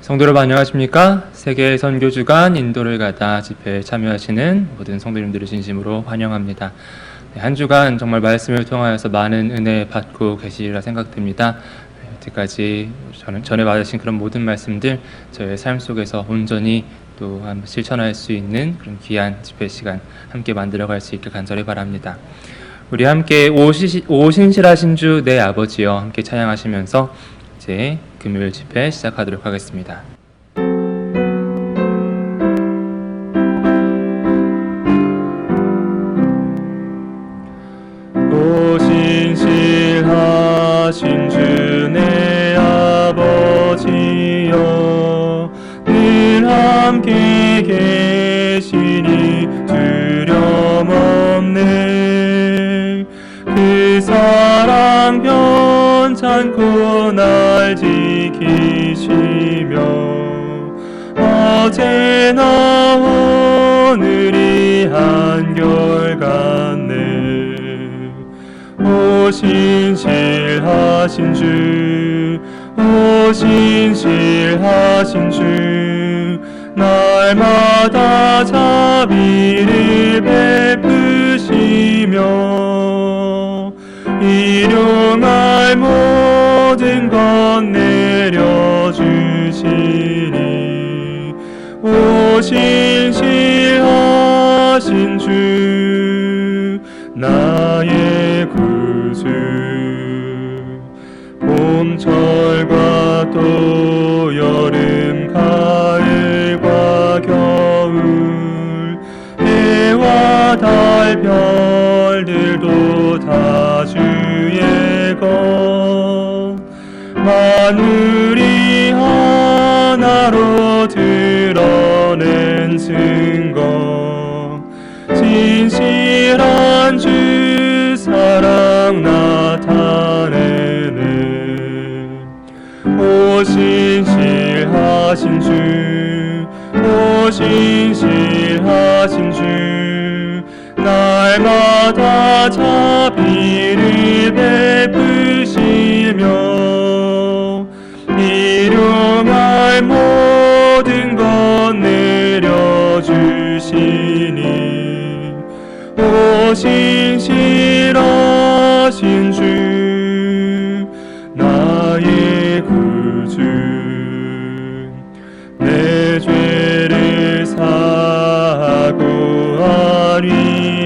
성도 여러분 안녕하십니까? 세계 선교 주간 인도를 가다 집회에 참여하시는 모든 성도님들을 진심으로 환영합니다. 한 주간 정말 말씀을 통하여서 많은 은혜 받고 계시리라 생각됩니다. 여태까지 전에 받으신 그런 모든 말씀들 저의 삶 속에서 온전히 또 실천할 수 있는 그런 귀한 집회 시간 함께 만들어갈 수 있길 간절히 바랍니다. 우리 함께 오 신실하신 주 내 아버지여 함께 찬양하시면서 이제 금요일 집회 시작하도록 하겠습니다. 오 신실하신 주 내 아버지여 늘 함께 계시니 두려움 없네. 그 사랑 변찮고 날 지키시며 어제나 오늘이 한결같네. 오 신실하신 주, 오 신실하신 주, 날마다 자비를 베푸시며 일용할 모든 것 내려주시니 오 신실하신 주 나의 구주. 봄철과 또 여름 가을과 겨울 해와 달 별들도 다 주의 것 만물이 하나로 드러낸 증거 진실한 주 사랑 나타내네. 오 신실하신 주, 오 신실하신 주, 날마다 자비를 베푸시며 일용할 모든 것 내려주시니 오 신실하신 주 나의 구주. 내 죄를 사고하리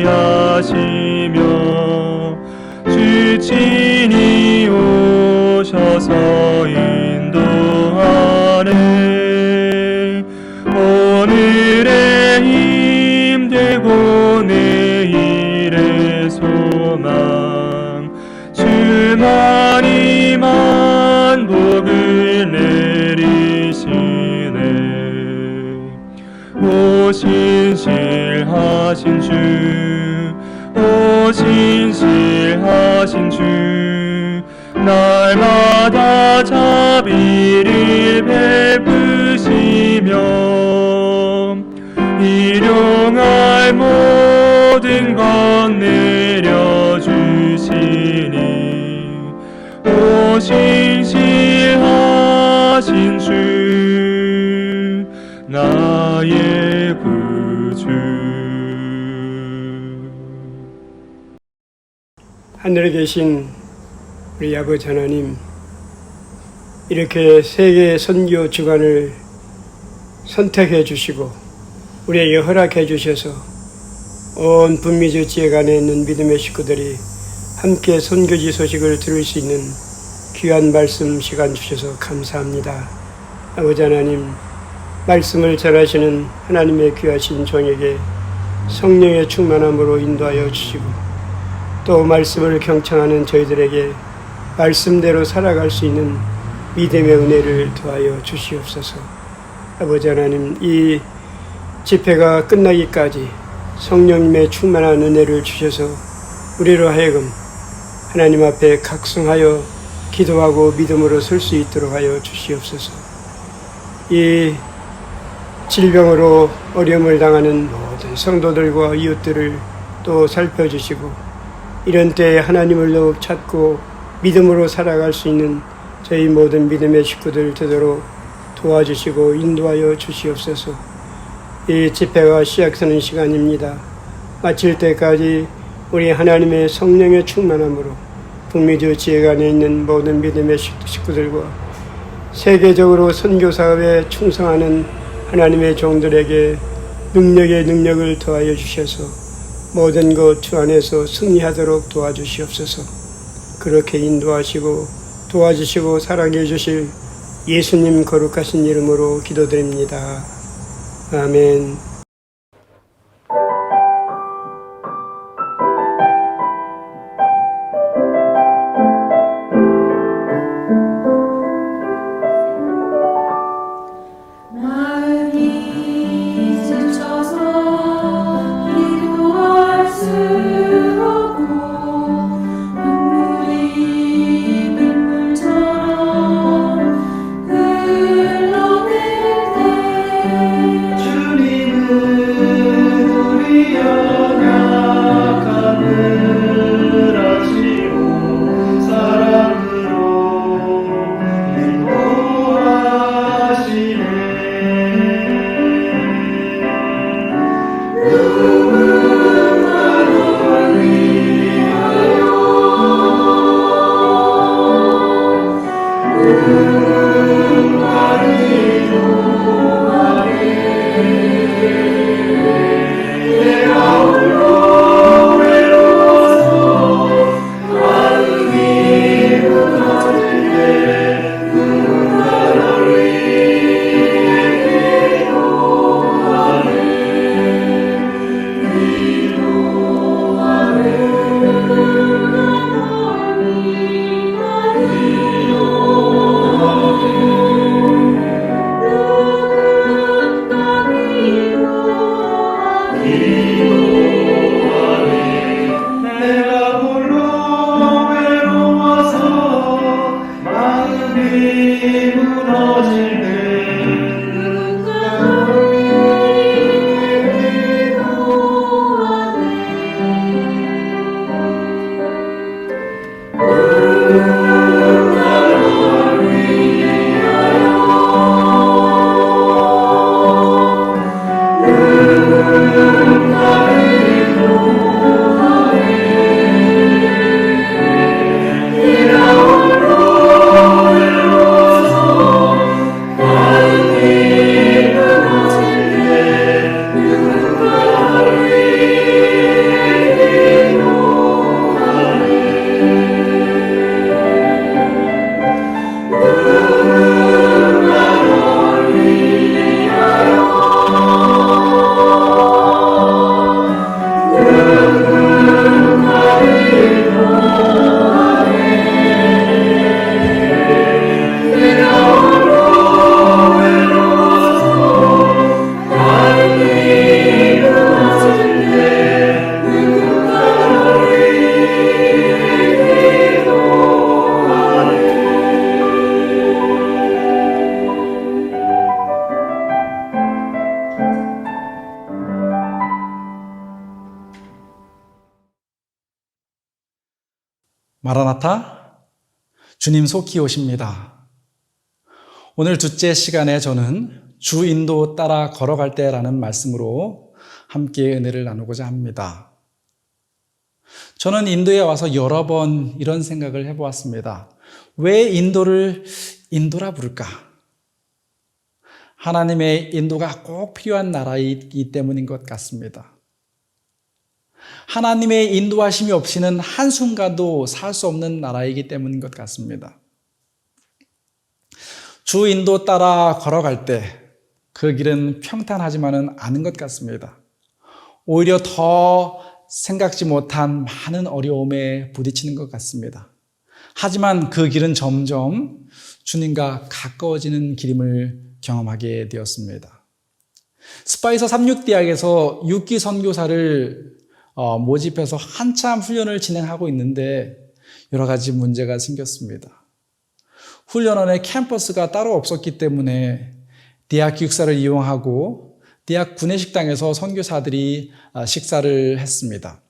하시며 주 친히 오셔서 인도하네. 오늘의 힘 되고 내일의 소망 주만이만 복을 내리시네. 오 신실하신 주, 오 신실하신 주, 날마다 자비를 베푸시며 일용할 모든 것 내려주시니 오 신실하신 주 나의 구주. 하늘에 계신 우리 아버지 하나님, 이렇게 세계 선교 주간을 선택해 주시고 우리에게 허락해 주셔서 온 북미주 지역안에 있는 믿음의 식구들이 함께 선교지 소식을 들을 수 있는 귀한 말씀 시간 주셔서 감사합니다. 아버지 하나님, 말씀을 전하시는 하나님의 귀하신 종에게 성령의 충만함으로 인도하여 주시고 또 말씀을 경청하는 저희들에게 말씀대로 살아갈 수 있는 믿음의 은혜를 더하여 주시옵소서. 아버지 하나님, 이 집회가 끝나기까지 성령님의 충만한 은혜를 주셔서 우리로 하여금 하나님 앞에 각성하여 기도하고 믿음으로 설 수 있도록 하여 주시옵소서. 이 질병으로 어려움을 당하는 모든 성도들과 이웃들을 또 살펴주시고 이런 때에 하나님을 더욱 찾고 믿음으로 살아갈 수 있는 저희 모든 믿음의 식구들 되도록 도와주시고 인도하여 주시옵소서. 이 집회가 시작하는 시간입니다. 마칠 때까지 우리 하나님의 성령의 충만함으로 북미주 지회관에 있는 모든 믿음의 식구들과 세계적으로 선교사업에 충성하는 하나님의 종들에게 능력의 능력을 더하여 주셔서 모든 것 주 안에서 승리하도록 도와주시옵소서. 그렇게 인도하시고 도와주시고 사랑해 주실 예수님 거룩하신 이름으로 기도드립니다. 아멘. 마음이 지쳐서 기도할 수 없고 눈물이 빗물처럼 흘러낼 때 주님은 우리 연약함을 아시고 사랑으로 인도하시네. 누군가 널 위하여 누군가를 인도하네. 내가 홀로 외로워서 마음이 무너질 때 누군가 널 위해 기도하네. 내가 홀로 외로워서 마음이 무너질 때 마라나타, 주님 속히 오십니다. 오늘 둘째 시간에 저는 주 인도 따라 걸어갈 때라는 말씀으로 함께 은혜를 나누고자 합니다. 저는 인도에 와서 여러 번 이런 생각을 해보았습니다. 왜 인도를 인도라 부를까? 하나님의 인도가 꼭 필요한 나라이기 때문인 것 같습니다. 하나님의 인도하심이 없이는 한순간도 살 수 없는 나라이기 때문인 것 같습니다. 주 인도 따라 걸어갈 때 그 길은 평탄하지만은 않은 것 같습니다. 오히려 더 생각지 못한 많은 어려움에 부딪히는 것 같습니다. 하지만 그 길은 점점 주님과 가까워지는 길임을 경험하게 되었습니다. 스파이서 36대학에서 6기 선교사를 모집해서 한참 훈련을 진행하고 있는데 여러 가지 문제가 생겼습니다. 훈련원에 캠퍼스가 따로 없었기 때문에 대학 기숙사를 이용하고 대학 구내식당에서 선교사들이 식사를 했습니다.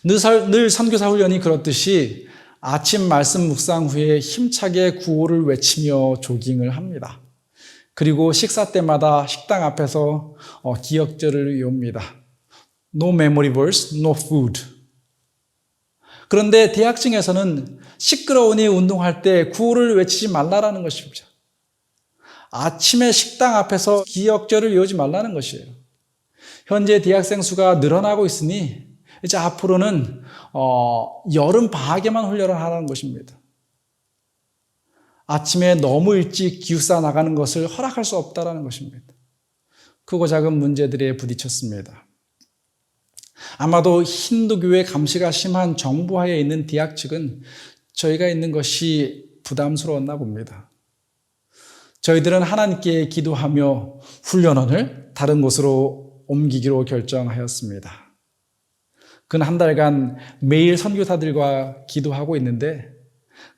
늘 선교사 훈련이 그렇듯이 아침 말씀 묵상 후에 힘차게 구호를 외치며 조깅을 합니다. 그리고 식사 때마다 식당 앞에서 기억절을 외웁니다. No memory verse, no food. 그런데 대학증에서는 시끄러우니 운동할 때 구호를 외치지 말라라는 것입니다. 아침에 식당 앞에서 기억절을 외우지 말라는 것이에요. 현재 대학생 수가 늘어나고 있으니 이제 앞으로는 여름 방학에만 훈련을 하라는 것입니다. 아침에 너무 일찍 기숙사 나가는 것을 허락할 수 없다는 것입니다. 크고 작은 문제들에 부딪혔습니다. 아마도 힌두교의 감시가 심한 정부하에 있는 대학 측은 저희가 있는 것이 부담스러웠나 봅니다. 저희들은 하나님께 기도하며 훈련원을 다른 곳으로 옮기기로 결정하였습니다. 근 한 달간 매일 선교사들과 기도하고 있는데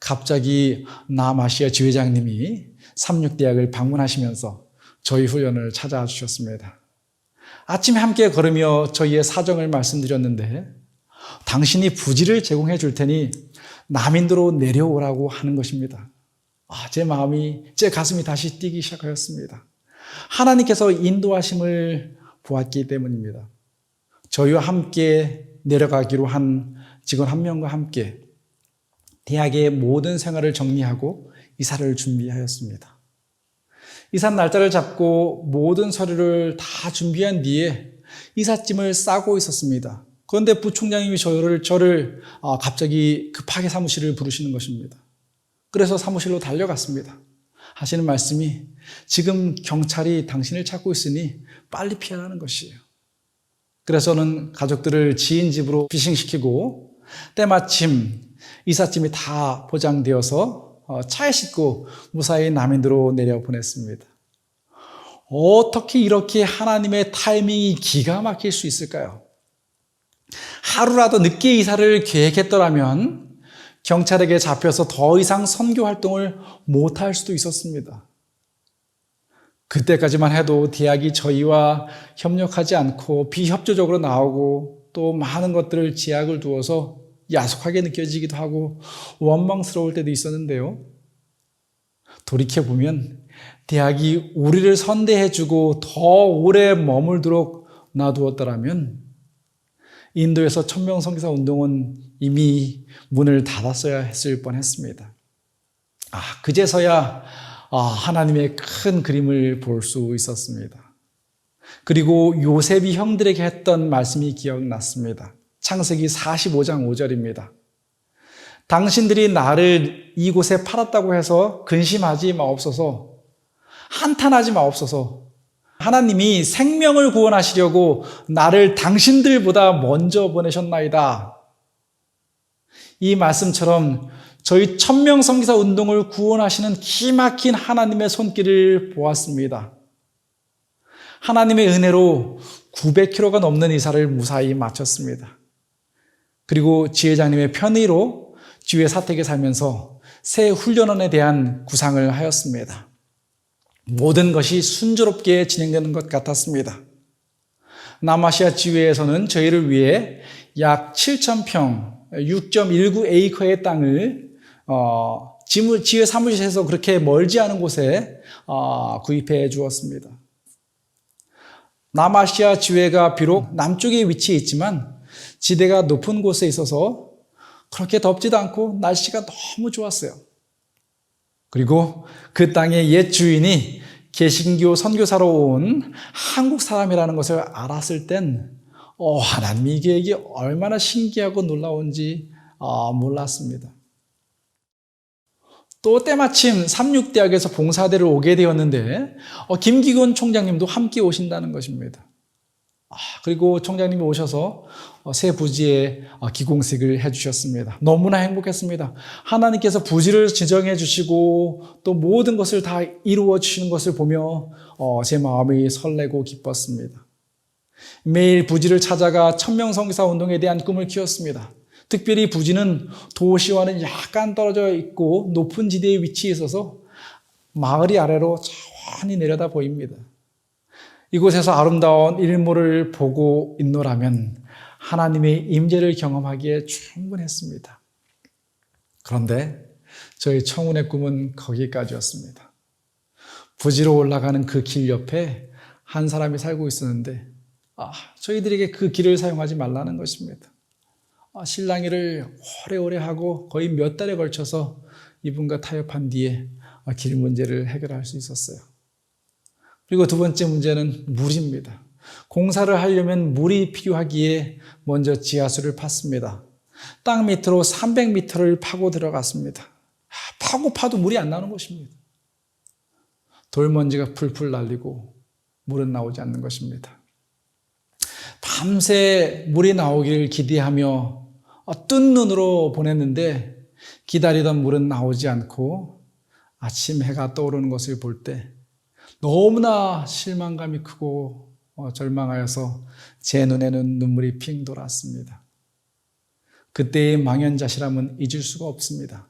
갑자기 남아시아 지회장님이 삼육대학을 방문하시면서 저희 훈련을 찾아와 주셨습니다. 아침에 함께 걸으며 저희의 사정을 말씀드렸는데 당신이 부지를 제공해 줄 테니 남인도로 내려오라고 하는 것입니다. 제 가슴이 다시 뛰기 시작하였습니다. 하나님께서 인도하심을 보았기 때문입니다. 저희와 함께 내려가기로 한 직원 한 명과 함께 대학의 모든 생활을 정리하고 이사를 준비하였습니다. 이사 날짜를 잡고 모든 서류를 다 준비한 뒤에 이삿짐을 싸고 있었습니다. 그런데 부총장님이 저를 갑자기 급하게 사무실을 부르시는 것입니다. 그래서 사무실로 달려갔습니다. 하시는 말씀이 지금 경찰이 당신을 찾고 있으니 빨리 피하라는 것이에요. 그래서 저는 가족들을 지인 집으로 피신시키고 때마침 이삿짐이 다 포장되어서 차에 싣고 무사히 남인도로 내려보냈습니다. 어떻게 이렇게 하나님의 타이밍이 기가 막힐 수 있을까요? 하루라도 늦게 이사를 계획했더라면 경찰에게 잡혀서 더 이상 선교 활동을 못할 수도 있었습니다. 그때까지만 해도 대학이 저희와 협력하지 않고 비협조적으로 나오고 또 많은 것들을 제약을 두어서 야속하게 느껴지기도 하고 원망스러울 때도 있었는데요. 돌이켜보면 대학이 우리를 선대해주고 더 오래 머물도록 놔두었더라면 인도에서 천명 선교사 운동은 이미 문을 닫았어야 했을 뻔했습니다. 그제서야 하나님의 큰 그림을 볼 수 있었습니다. 그리고 요셉이 형들에게 했던 말씀이 기억났습니다. 창세기 45장 5절입니다. 당신들이 나를 이곳에 팔았다고 해서 근심하지 마옵소서, 한탄하지 마옵소서. 하나님이 생명을 구원하시려고 나를 당신들보다 먼저 보내셨나이다. 이 말씀처럼 저희 천명 선교사 운동을 구원하시는 기막힌 하나님의 손길을 보았습니다. 하나님의 은혜로 900km가 넘는 이사를 무사히 마쳤습니다. 그리고 지회장님의 편의로 지회 사택에 살면서 새 훈련원에 대한 구상을 하였습니다. 모든 것이 순조롭게 진행되는 것 같았습니다. 남아시아 지회에서는 저희를 위해 약 7,000평, 6.19에이커의 땅을 지회 사무실에서 그렇게 멀지 않은 곳에 구입해 주었습니다. 남아시아 지회가 비록 남쪽에 위치해 있지만 지대가 높은 곳에 있어서 그렇게 덥지도 않고 날씨가 너무 좋았어요. 그리고 그 땅의 옛 주인이 개신교 선교사로 온 한국 사람이라는 것을 알았을 땐 하나님이 이게 얼마나 신기하고 놀라운지 몰랐습니다. 또 때마침 삼육대학에서 봉사대를 오게 되었는데 김기곤 총장님도 함께 오신다는 것입니다. 그리고 총장님이 오셔서 새 부지에 기공식을 해주셨습니다. 너무나 행복했습니다. 하나님께서 부지를 지정해 주시고 또 모든 것을 다 이루어 주시는 것을 보며 제 마음이 설레고 기뻤습니다. 매일 부지를 찾아가 천명 선교사 운동에 대한 꿈을 키웠습니다. 특별히 부지는 도시와는 약간 떨어져 있고 높은 지대에 위치해 있어서 마을이 아래로 천히 내려다 보입니다. 이곳에서 아름다운 일몰을 보고 있노라면 하나님의 임재를 경험하기에 충분했습니다. 그런데 저희 청운의 꿈은 거기까지였습니다. 부지로 올라가는 그 길 옆에 한 사람이 살고 있었는데 저희들에게 그 길을 사용하지 말라는 것입니다. 실랑이를 오래오래 하고 거의 몇 달에 걸쳐서 이분과 타협한 뒤에 길 문제를 해결할 수 있었어요. 그리고 두 번째 문제는 물입니다. 공사를 하려면 물이 필요하기에 먼저 지하수를 팠습니다. 땅 밑으로 300m를 파고 들어갔습니다. 파고 파도 물이 안 나오는 것입니다. 돌먼지가 풀풀 날리고 물은 나오지 않는 것입니다. 밤새 물이 나오기를 기대하며 뜬 눈으로 보냈는데 기다리던 물은 나오지 않고 아침 해가 떠오르는 것을 볼 때 너무나 실망감이 크고 절망하여서 제 눈에는 눈물이 핑 돌았습니다. 그때의 망연자실함은 잊을 수가 없습니다.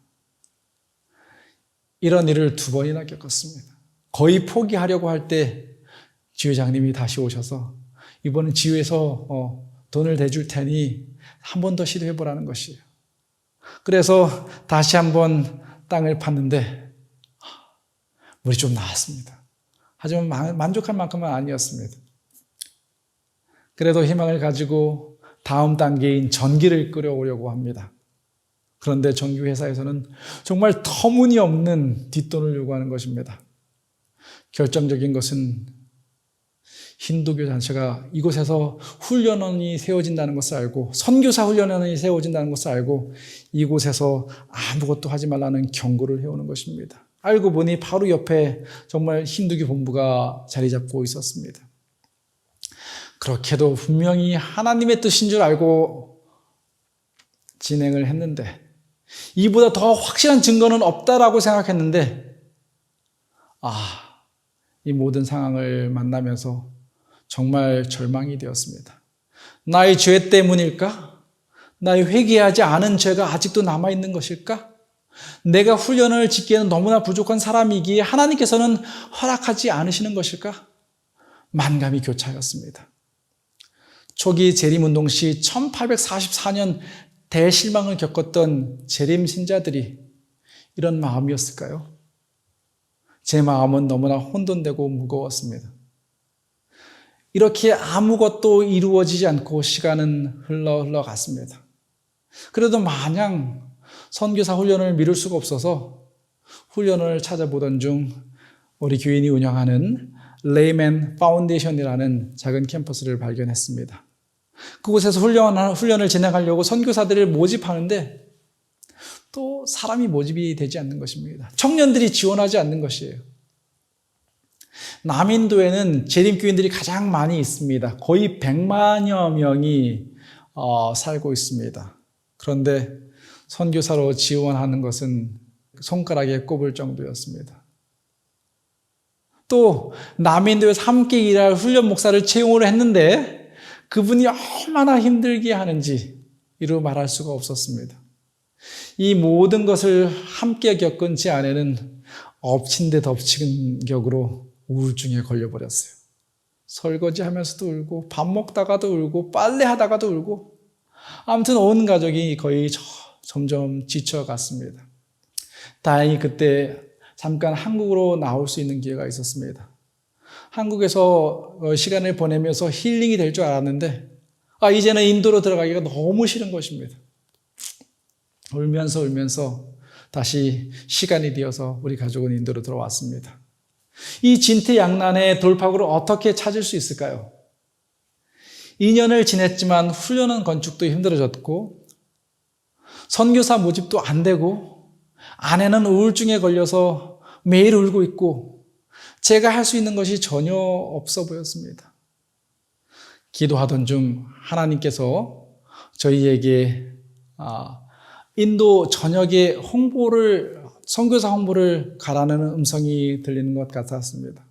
이런 일을 2번이나 겪었습니다. 거의 포기하려고 할 때 지회장님이 다시 오셔서 이번엔 지회에서 돈을 대줄 테니 한 번 더 시도해보라는 것이에요. 그래서 다시 한번 땅을 팠는데 물이 좀 나왔습니다. 하지만 만족할 만큼은 아니었습니다. 그래도 희망을 가지고 다음 단계인 전기를 끓여오려고 합니다. 그런데 전기회사에서는 정말 터무니없는 뒷돈을 요구하는 것입니다. 결정적인 것은 힌두교 단체가 이곳에서 훈련원이 세워진다는 것을 알고 선교사 훈련원이 세워진다는 것을 알고 이곳에서 아무것도 하지 말라는 경고를 해오는 것입니다. 알고 보니 바로 옆에 정말 힌두교 본부가 자리 잡고 있었습니다. 그렇게도 분명히 하나님의 뜻인 줄 알고 진행을 했는데 이보다 더 확실한 증거는 없다라고 생각했는데 이 모든 상황을 만나면서 정말 절망이 되었습니다. 나의 죄 때문일까? 나의 회개하지 않은 죄가 아직도 남아있는 것일까? 내가 훈련을 짓기에는 너무나 부족한 사람이기에 하나님께서는 허락하지 않으시는 것일까? 만감이 교차하였습니다. 초기 재림운동 시 1844년 대실망을 겪었던 재림 신자들이 이런 마음이었을까요? 제 마음은 너무나 혼돈되고 무거웠습니다. 이렇게 아무것도 이루어지지 않고 시간은 흘러갔습니다. 그래도 마냥 선교사 훈련을 미룰 수가 없어서 훈련을 찾아보던 중 우리 교인이 운영하는 레이맨 파운데이션이라는 작은 캠퍼스를 발견했습니다. 그곳에서 훈련을 진행하려고 선교사들을 모집하는데 또 사람이 모집이 되지 않는 것입니다. 청년들이 지원하지 않는 것이에요. 남인도에는 재림교인들이 가장 많이 있습니다. 거의 100만여 명이 살고 있습니다. 그런데 선교사로 지원하는 것은 손가락에 꼽을 정도였습니다. 또 남인도에서 함께 일할 훈련 목사를 채용을 했는데 그분이 얼마나 힘들게 하는지 이루 말할 수가 없었습니다. 이 모든 것을 함께 겪은 제 아내는 엎친 데 덮친 격으로 우울증에 걸려버렸어요. 설거지하면서도 울고 밥 먹다가도 울고 빨래하다가도 울고 아무튼 온 가족이 거의 점점 지쳐갔습니다. 다행히 그때 잠깐 한국으로 나올 수 있는 기회가 있었습니다. 한국에서 시간을 보내면서 힐링이 될 줄 알았는데 이제는 인도로 들어가기가 너무 싫은 것입니다. 울면서 다시 시간이 되어서 우리 가족은 인도로 들어왔습니다. 이 진퇴양난의 돌파구를 어떻게 찾을 수 있을까요? 2년을 지냈지만 훈련은 건축도 힘들어졌고 선교사 모집도 안 되고 아내는 우울증에 걸려서 매일 울고 있고 제가 할 수 있는 것이 전혀 없어 보였습니다. 기도하던 중 하나님께서 저희에게 인도 전역에 선교사 홍보를 가라는 음성이 들리는 것 같았습니다.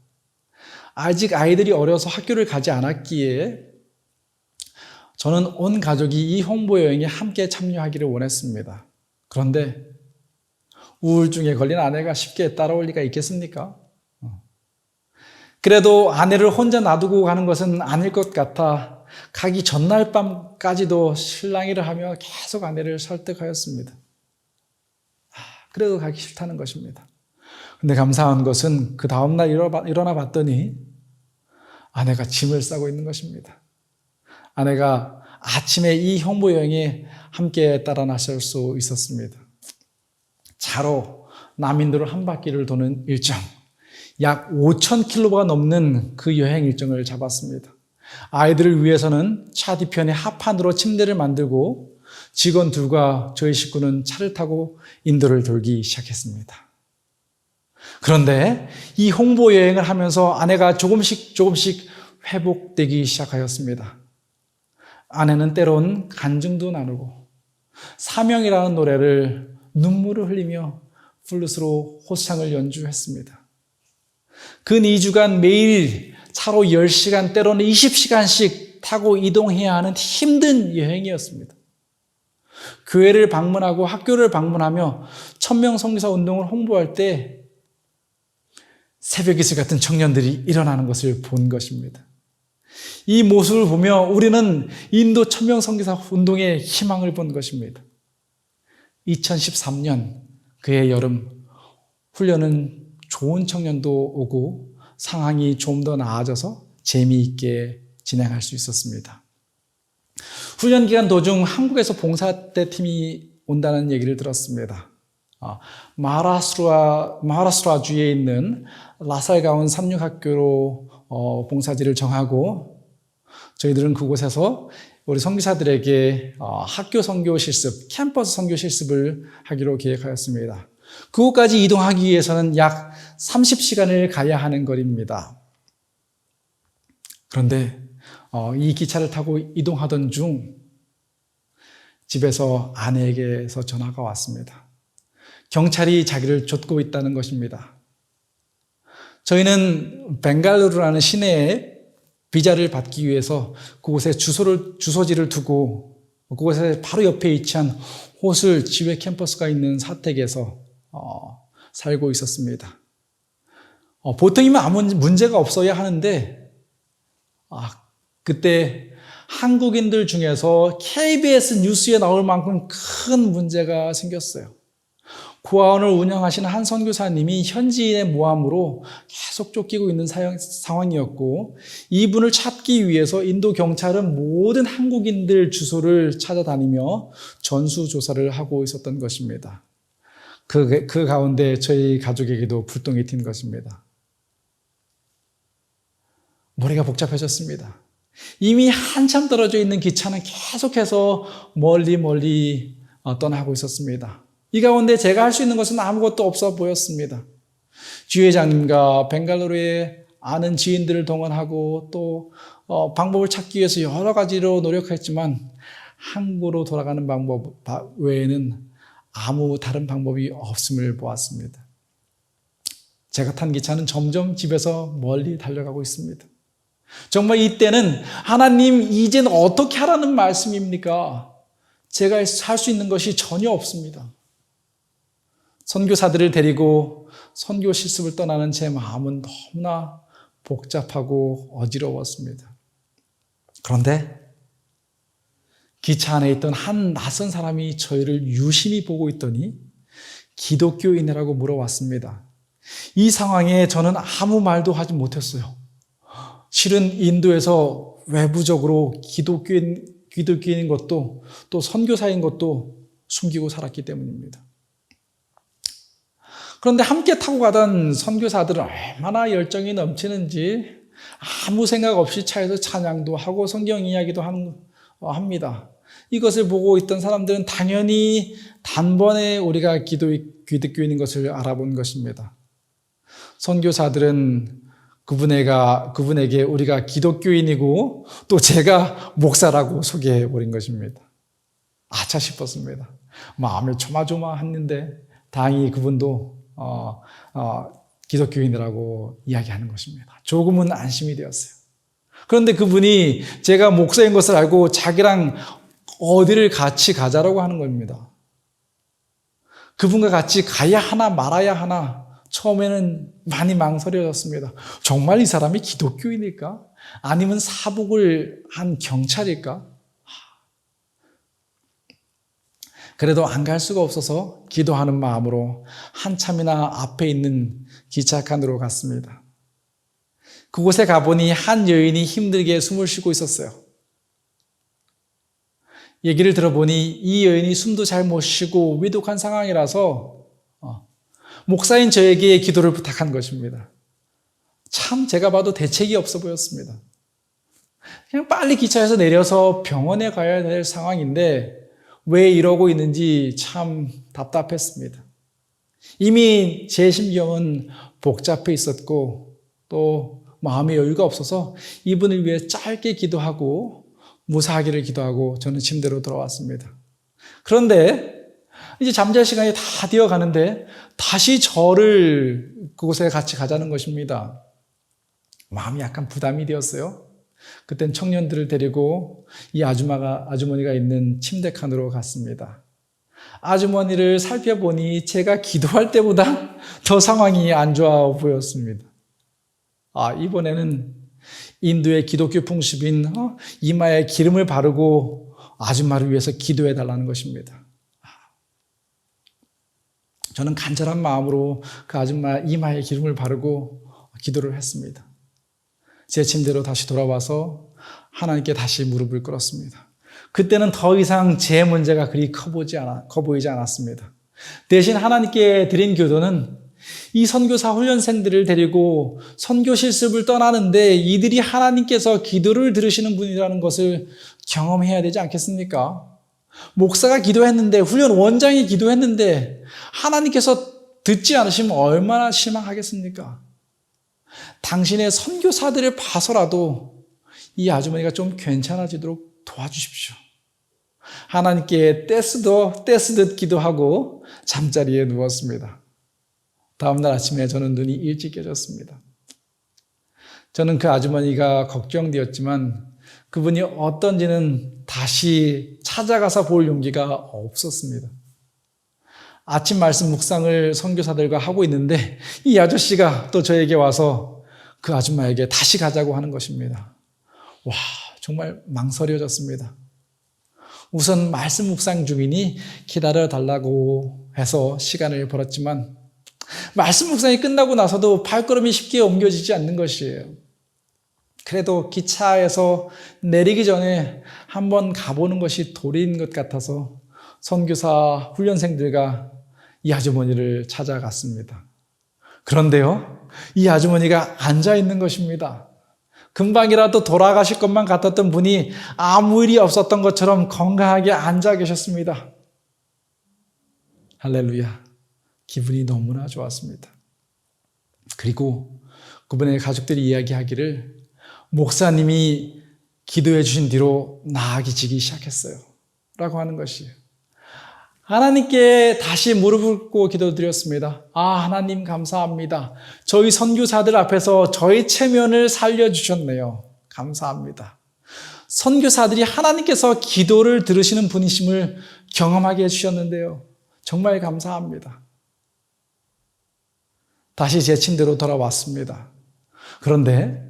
아직 아이들이 어려서 학교를 가지 않았기에 저는 온 가족이 이 홍보 여행에 함께 참여하기를 원했습니다. 그런데 우울증에 걸린 아내가 쉽게 따라올 리가 있겠습니까? 그래도 아내를 혼자 놔두고 가는 것은 아닐 것 같아 가기 전날 밤까지도 실랑이를 하며 계속 아내를 설득하였습니다. 그래도 가기 싫다는 것입니다. 근데 감사한 것은 그 다음날 일어나 봤더니 아내가 짐을 싸고 있는 것입니다. 아내가 아침에 이 홍보 여행에 함께 따라 나설 수 있었습니다. 차로 남인도를 한 바퀴를 도는 일정, 약 5,000km가 넘는 그 여행 일정을 잡았습니다. 아이들을 위해서는 차 뒤편에 합판으로 침대를 만들고 직원 둘과 저희 식구는 차를 타고 인도를 돌기 시작했습니다. 그런데 이 홍보 여행을 하면서 아내가 조금씩 회복되기 시작하였습니다. 아내는 때론 간증도 나누고 사명이라는 노래를 눈물을 흘리며 플룻으로 호상을 연주했습니다. 근 2주간 매일 차로 10시간 때로는 20시간씩 타고 이동해야 하는 힘든 여행이었습니다. 교회를 방문하고 학교를 방문하며 천명 선교사 운동을 홍보할 때 새벽 이슬 같은 청년들이 일어나는 것을 본 것입니다. 이 모습을 보며 우리는 인도 천명 선교사 운동의 희망을 본 것입니다. 2013년 그해 여름 훈련은 좋은 청년도 오고 상황이 좀 더 나아져서 재미있게 진행할 수 있었습니다. 훈련 기간 도중 한국에서 봉사대 팀이 온다는 얘기를 들었습니다. 마하라스트라주에 있는 라살가온 삼육학교로 봉사지를 정하고 저희들은 그곳에서 우리 선교사들에게 학교 선교 실습, 캠퍼스 선교 실습을 하기로 계획하였습니다. 그곳까지 이동하기 위해서는 약 30시간을 가야 하는 거리입니다. 그런데 이 기차를 타고 이동하던 중 집에서 아내에게서 전화가 왔습니다. 경찰이 자기를 쫓고 있다는 것입니다. 저희는 벵갈루루라는 시내에 비자를 받기 위해서 그곳에 주소지를 두고 그곳에 바로 옆에 위치한 호술 지회 캠퍼스가 있는 사택에서 살고 있었습니다. 보통이면 아무 문제가 없어야 하는데 그때 한국인들 중에서 KBS 뉴스에 나올 만큼 큰 문제가 생겼어요. 고아원을 운영하시는 한 선교사님이 현지인의 모함으로 계속 쫓기고 있는 상황이었고 이분을 찾기 위해서 인도 경찰은 모든 한국인들 주소를 찾아다니며 전수조사를 하고 있었던 것입니다. 그 가운데 저희 가족에게도 불똥이 튄 것입니다. 머리가 복잡해졌습니다. 이미 한참 떨어져 있는 기차는 계속해서 멀리 떠나고 있었습니다. 이 가운데 제가 할 수 있는 것은 아무것도 없어 보였습니다. 주회장님과 벵갈루루에 아는 지인들을 동원하고 또 방법을 찾기 위해서 여러 가지로 노력했지만 한국으로 돌아가는 방법 외에는 아무 다른 방법이 없음을 보았습니다. 제가 탄 기차는 점점 집에서 멀리 달려가고 있습니다. 정말 이때는 하나님 이제는 어떻게 하라는 말씀입니까? 제가 할 수 있는 것이 전혀 없습니다. 선교사들을 데리고 선교 실습을 떠나는 제 마음은 너무나 복잡하고 어지러웠습니다. 그런데 기차 안에 있던 한 낯선 사람이 저희를 유심히 보고 있더니 기독교인이라고 물어왔습니다. 이 상황에 저는 아무 말도 하지 못했어요. 실은 인도에서 외부적으로 기독교인인 것도 또 선교사인 것도 숨기고 살았기 때문입니다. 그런데 함께 타고 가던 선교사들은 얼마나 열정이 넘치는지 아무 생각 없이 차에서 찬양도 하고 성경 이야기도 합니다. 이것을 보고 있던 사람들은 당연히 단번에 우리가 기독교인인 것을 알아본 것입니다. 선교사들은 그분에게 우리가 기독교인이고 또 제가 목사라고 소개해버린 것입니다. 아차 싶었습니다. 마음을 조마조마했는데 다행히 그분도 기독교인이라고 이야기하는 것입니다. 조금은 안심이 되었어요. 그런데 그분이 제가 목사인 것을 알고 자기랑 어디를 같이 가자라고 하는 겁니다. 그분과 같이 가야 하나 말아야 하나 처음에는 많이 망설여졌습니다. 정말 이 사람이 기독교인일까? 아니면 사복을 한 경찰일까? 그래도 안 갈 수가 없어서 기도하는 마음으로 한참이나 앞에 있는 기차칸으로 갔습니다. 그곳에 가보니 한 여인이 힘들게 숨을 쉬고 있었어요. 얘기를 들어보니 이 여인이 숨도 잘 못 쉬고 위독한 상황이라서 목사인 저에게 기도를 부탁한 것입니다. 참 제가 봐도 대책이 없어 보였습니다. 그냥 빨리 기차에서 내려서 병원에 가야 될 상황인데 왜 이러고 있는지 참 답답했습니다. 이미 제 심경은 복잡해 있었고 또 마음의 여유가 없어서 이분을 위해 짧게 기도하고 무사하기를 기도하고 저는 침대로 돌아왔습니다. 그런데 이제 잠잘 시간이 다 되어 가는데 다시 저를 그곳에 같이 가자는 것입니다. 마음이 약간 부담이 되었어요. 그땐 청년들을 데리고 이 아주머니가 있는 침대 칸으로 갔습니다. 아주머니를 살펴보니 제가 기도할 때보다 더 상황이 안 좋아 보였습니다. 이번에는 인도의 기독교 풍습인 이마에 기름을 바르고 아줌마를 위해서 기도해 달라는 것입니다. 저는 간절한 마음으로 그 아줌마 이마에 기름을 바르고 기도를 했습니다. 제 침대로 다시 돌아와서 하나님께 다시 무릎을 꿇었습니다. 그때는 더 이상 제 문제가 그리 커 보이지 않았습니다. 대신 하나님께 드린 기도는 이 선교사 훈련생들을 데리고 선교 실습을 떠나는데 이들이 하나님께서 기도를 들으시는 분이라는 것을 경험해야 되지 않겠습니까? 목사가 기도했는데, 훈련 원장이 기도했는데 하나님께서 듣지 않으시면 얼마나 실망하겠습니까? 당신의 선교사들을 봐서라도 이 아주머니가 좀 괜찮아지도록 도와주십시오. 하나님께 떼쓰듯 기도하고 잠자리에 누웠습니다. 다음날 아침에 저는 눈이 일찍 깨졌습니다. 저는 그 아주머니가 걱정되었지만 그분이 어떤지는 다시 찾아가서 볼 용기가 없었습니다. 아침 말씀 묵상을 선교사들과 하고 있는데 이 아저씨가 또 저에게 와서 그 아줌마에게 다시 가자고 하는 것입니다. 와, 정말 망설여졌습니다. 우선 말씀 묵상 중이니 기다려달라고 해서 시간을 벌었지만 말씀 묵상이 끝나고 나서도 발걸음이 쉽게 옮겨지지 않는 것이에요. 그래도 기차에서 내리기 전에 한번 가보는 것이 도리인 것 같아서 선교사 훈련생들과 이 아주머니를 찾아갔습니다. 그런데요, 이 아주머니가 앉아있는 것입니다. 금방이라도 돌아가실 것만 같았던 분이 아무 일이 없었던 것처럼 건강하게 앉아 계셨습니다. 할렐루야. 기분이 너무나 좋았습니다. 그리고 그분의 가족들이 이야기하기를 목사님이 기도해 주신 뒤로 나아지기 시작했어요 라고 하는 것이에요. 하나님께 다시 무릎을 꿇고 기도드렸습니다. 하나님 감사합니다. 저희 선교사들 앞에서 저희 체면을 살려주셨네요. 감사합니다. 선교사들이 하나님께서 기도를 들으시는 분이심을 경험하게 해주셨는데요. 정말 감사합니다. 다시 제 침대로 돌아왔습니다. 그런데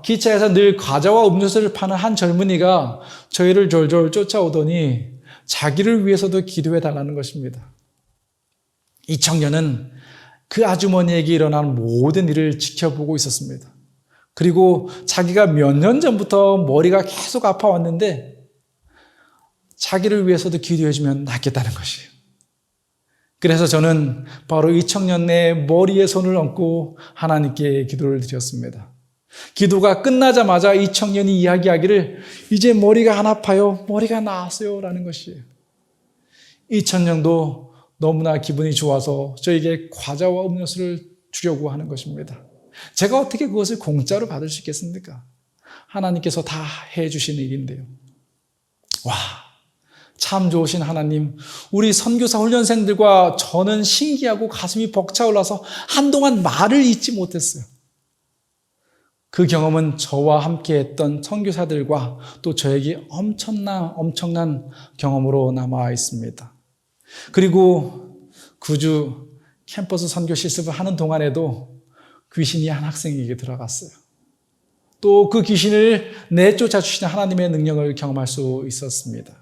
기차에서 늘 과자와 음료수를 파는 한 젊은이가 저희를 졸졸 쫓아오더니 자기를 위해서도 기도해 달라는 것입니다. 이 청년은 그 아주머니에게 일어난 모든 일을 지켜보고 있었습니다. 그리고 자기가 몇 년 전부터 머리가 계속 아파왔는데 자기를 위해서도 기도해주면 낫겠다는 것이에요. 그래서 저는 바로 이 청년의 머리에 손을 얹고 하나님께 기도를 드렸습니다. 기도가 끝나자마자 이 청년이 이야기하기를 이제 머리가 안 아파요. 머리가 나았어요. 라는 것이에요. 이 청년도 너무나 기분이 좋아서 저에게 과자와 음료수를 주려고 하는 것입니다. 제가 어떻게 그것을 공짜로 받을 수 있겠습니까? 하나님께서 다 해주신 일인데요. 와, 참 좋으신 하나님, 우리 선교사 훈련생들과 저는 신기하고 가슴이 벅차올라서 한동안 말을 잇지 못했어요. 그 경험은 저와 함께했던 선교사들과 또 저에게 엄청난 경험으로 남아 있습니다. 그리고 9주 캠퍼스 선교 실습을 하는 동안에도 귀신이 한 학생에게 들어갔어요. 또 그 귀신을 내쫓아 주시는 하나님의 능력을 경험할 수 있었습니다.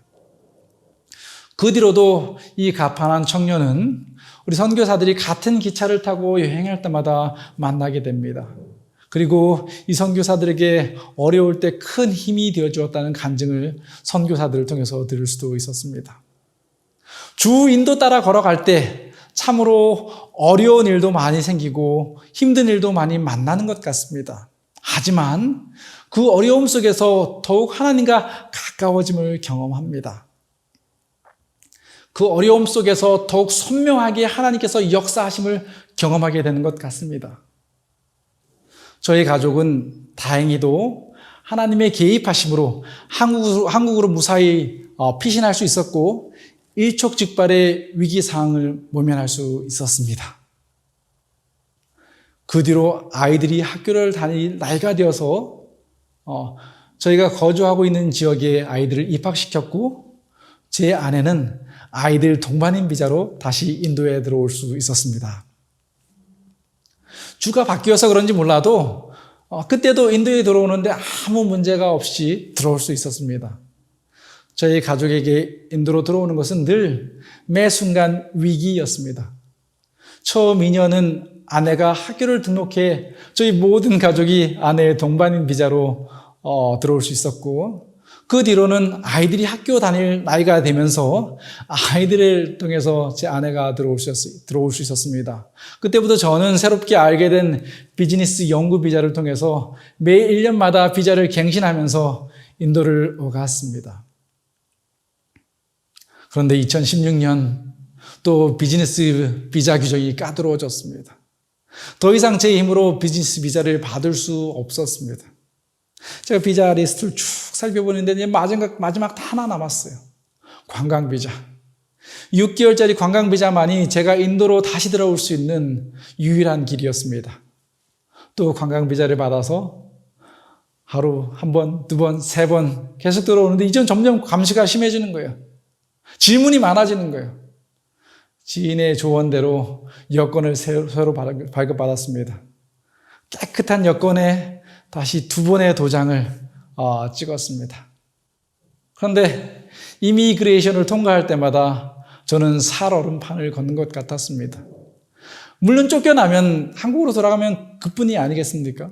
그 뒤로도 이 가판한 청년은 우리 선교사들이 같은 기차를 타고 여행할 때마다 만나게 됩니다. 그리고 이 선교사들에게 어려울 때 큰 힘이 되어 주었다는 간증을 선교사들을 통해서 들을 수도 있었습니다. 주 인도 따라 걸어갈 때 참으로 어려운 일도 많이 생기고 힘든 일도 많이 만나는 것 같습니다. 하지만 그 어려움 속에서 더욱 하나님과 가까워짐을 경험합니다. 그 어려움 속에서 더욱 선명하게 하나님께서 역사하심을 경험하게 되는 것 같습니다. 저희 가족은 다행히도 하나님의 개입하심으로 한국으로 무사히 피신할 수 있었고 일촉즉발의 위기 상황을 모면할 수 있었습니다. 그 뒤로 아이들이 학교를 다닐 나이가 되어서 저희가 거주하고 있는 지역에 아이들을 입학시켰고 제 아내는 아이들 동반인 비자로 다시 인도에 들어올 수 있었습니다. 주가 바뀌어서 그런지 몰라도 그때도 인도에 들어오는데 아무 문제가 없이 들어올 수 있었습니다. 저희 가족에게 인도로 들어오는 것은 늘 매 순간 위기였습니다. 처음 2년은 아내가 학교를 등록해 저희 모든 가족이 아내의 동반인 비자로 들어올 수 있었고 그 뒤로는 아이들이 학교 다닐 나이가 되면서 아이들을 통해서 제 아내가 들어올 수 있었습니다. 그때부터 저는 새롭게 알게 된 비즈니스 연구 비자를 통해서 매 1년마다 비자를 갱신하면서 인도를 오갔습니다. 그런데 2016년 또 비즈니스 비자 규정이 까다로워졌습니다. 더 이상 제 힘으로 비즈니스 비자를 받을 수 없었습니다. 제가 비자 리스트를 쭉 살펴보는데 마지막 하나 남았어요. 관광 비자. 6개월짜리 관광 비자만이 제가 인도로 다시 들어올 수 있는 유일한 길이었습니다. 또 관광 비자를 받아서 하루 한 번, 두 번, 세 번 계속 들어오는데 이전 점점 감시가 심해지는 거예요. 질문이 많아지는 거예요. 지인의 조언대로 여권을 새로 발급받았습니다. 깨끗한 여권에 다시 2번의 도장을 찍었습니다. 그런데 이미그레이션을 통과할 때마다 저는 살얼음판을 걷는 것 같았습니다. 물론 쫓겨나면 한국으로 돌아가면 그뿐이 아니겠습니까?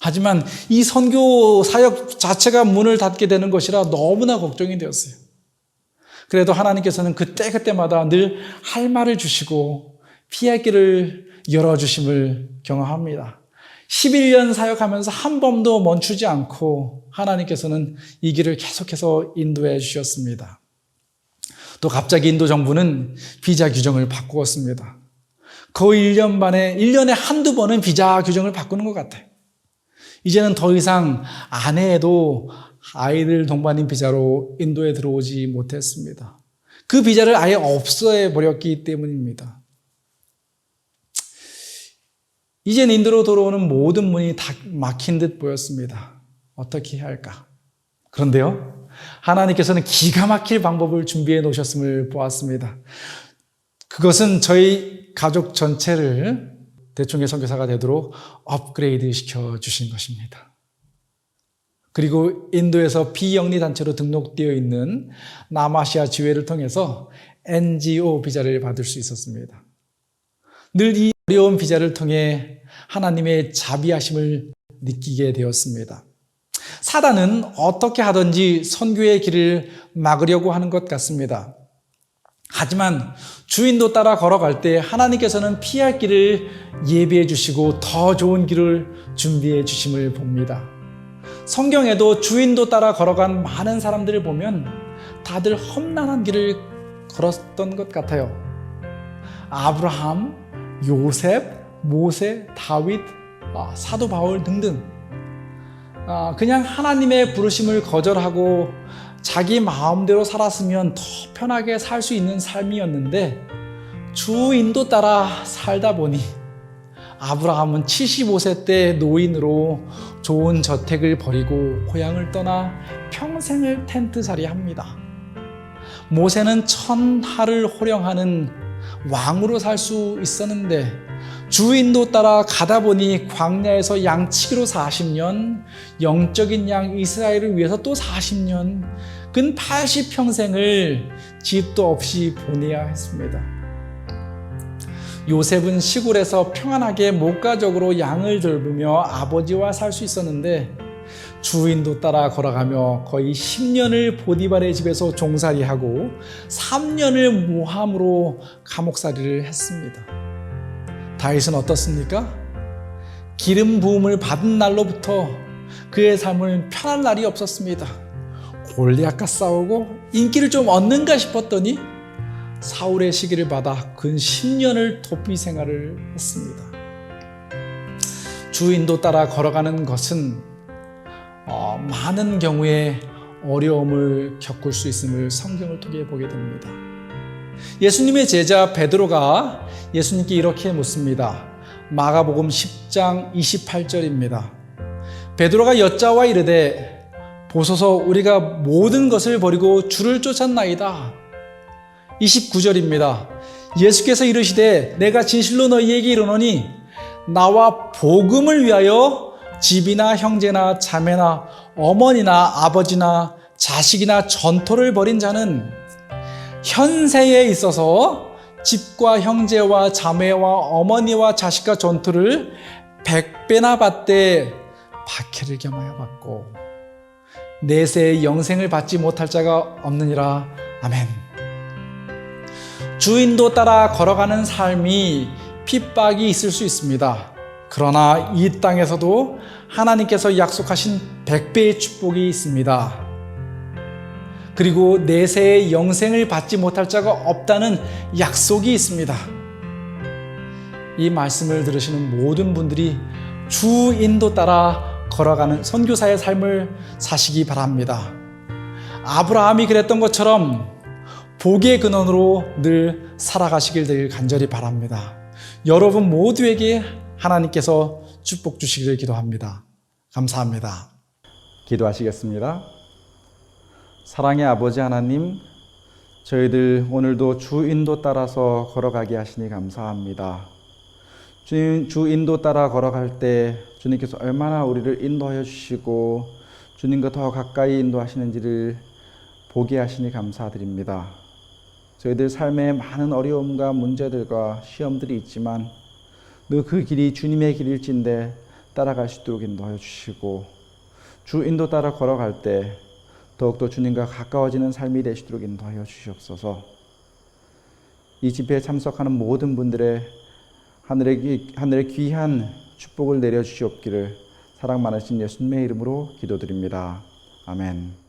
하지만 이 선교 사역 자체가 문을 닫게 되는 것이라 너무나 걱정이 되었어요. 그래도 하나님께서는 그때마다 늘 할 말을 주시고 피할 길을 열어주심을 경험합니다. 11년 사역하면서 한 번도 멈추지 않고 하나님께서는 이 길을 계속해서 인도해 주셨습니다. 또 갑자기 인도 정부는 비자 규정을 바꾸었습니다. 거의 1년 만에 1년에 한두 번은 비자 규정을 바꾸는 것 같아요. 이제는 더 이상 아내도 아이들 동반인 비자로 인도에 들어오지 못했습니다. 그 비자를 아예 없애버렸기 때문입니다. 이젠 인도로 들어오는 모든 문이 다 막힌 듯 보였습니다. 어떻게 해야 할까? 그런데요, 하나님께서는 기가 막힐 방법을 준비해 놓으셨음을 보았습니다. 그것은 저희 가족 전체를 대충의 선교사가 되도록 업그레이드 시켜주신 것입니다. 그리고 인도에서 비영리 단체로 등록되어 있는 남아시아 지회를 통해서 NGO 비자를 받을 수 있었습니다. 늘 이 어려운 비자를 통해 하나님의 자비하심을 느끼게 되었습니다. 사단은 어떻게 하든지 선교의 길을 막으려고 하는 것 같습니다. 하지만 주인도 따라 걸어갈 때 하나님께서는 피할 길을 예비해 주시고 더 좋은 길을 준비해 주심을 봅니다. 성경에도 주인도 따라 걸어간 많은 사람들을 보면 다들 험난한 길을 걸었던 것 같아요. 아브라함, 요셉, 모세, 다윗, 사도 바울 등등 그냥 하나님의 부르심을 거절하고 자기 마음대로 살았으면 더 편하게 살 수 있는 삶이었는데 주 인도 따라 살다 보니 아브라함은 75세 때 노인으로 좋은 저택을 버리고 고향을 떠나 평생을 텐트살이합니다. 모세는 천하를 호령하는 왕으로 살 수 있었는데 주 인도 따라 가다 보니 광야에서 양치기로 40년, 영적인 양 이스라엘을 위해서 또 40년, 근 80평생을 집도 없이 보내야 했습니다. 요셉은 시골에서 평안하게 목가적으로 양을 돌보며 아버지와 살 수 있었는데 주인도 따라 걸어가며 거의 10년을 보디발의 집에서 종살이하고 3년을 모함으로 감옥살이를 했습니다. 다윗은 어떻습니까? 기름 부음을 받은 날로부터 그의 삶은 편한 날이 없었습니다. 골리앗과 싸우고 인기를 좀 얻는가 싶었더니 사울의 시기를 받아 근 10년을 도피 생활을 했습니다. 주인도 따라 걸어가는 것은 많은 경우에 어려움을 겪을 수 있음을 성경을 통해 보게 됩니다. 예수님의 제자 베드로가 예수님께 이렇게 묻습니다. 마가복음 10장 28절입니다. 베드로가 여짜와 이르되 보소서 우리가 모든 것을 버리고 주를 쫓았나이다. 29절입니다. 예수께서 이르시되 내가 진실로 너희에게 이르노니 나와 복음을 위하여 집이나 형제나 자매나 어머니나 아버지나 자식이나 전토를 벌인 자는 현세에 있어서 집과 형제와 자매와 어머니와 자식과 전토를 100배나 받되 박해를 겸하여 받고 내세의 영생을 받지 못할 자가 없느니라. 아멘. 주인도 따라 걸어가는 삶이 핍박이 있을 수 있습니다. 그러나 이 땅에서도 하나님께서 약속하신 100배의 축복이 있습니다. 그리고 내세의 영생을 받지 못할 자가 없다는 약속이 있습니다. 이 말씀을 들으시는 모든 분들이 주 인도 따라 걸어가는 선교사의 삶을 사시기 바랍니다. 아브라함이 그랬던 것처럼 복의 근원으로 늘 살아가시길 늘 간절히 바랍니다. 여러분 모두에게 하나님께서 축복 주시기를 기도합니다. 감사합니다. 기도하시겠습니다. 사랑의 아버지 하나님, 저희들 오늘도 주 인도 따라서 걸어가게 하시니 감사합니다. 주님, 주 인도 따라 걸어갈 때 주님께서 얼마나 우리를 인도하여 주시고 주님과 더 가까이 인도하시는지를 보게 하시니 감사드립니다. 저희들 삶에 많은 어려움과 문제들과 시험들이 있지만 늘 그 길이 주님의 길일진데 따라갈 수 있도록 인도하여 주시고 주 인도 따라 걸어갈 때 더욱더 주님과 가까워지는 삶이 되시도록 인도하여 주시옵소서. 이 집회에 참석하는 모든 분들의 하늘의 귀한 축복을 내려주시옵기를 사랑 많으신 예수님의 이름으로 기도드립니다. 아멘.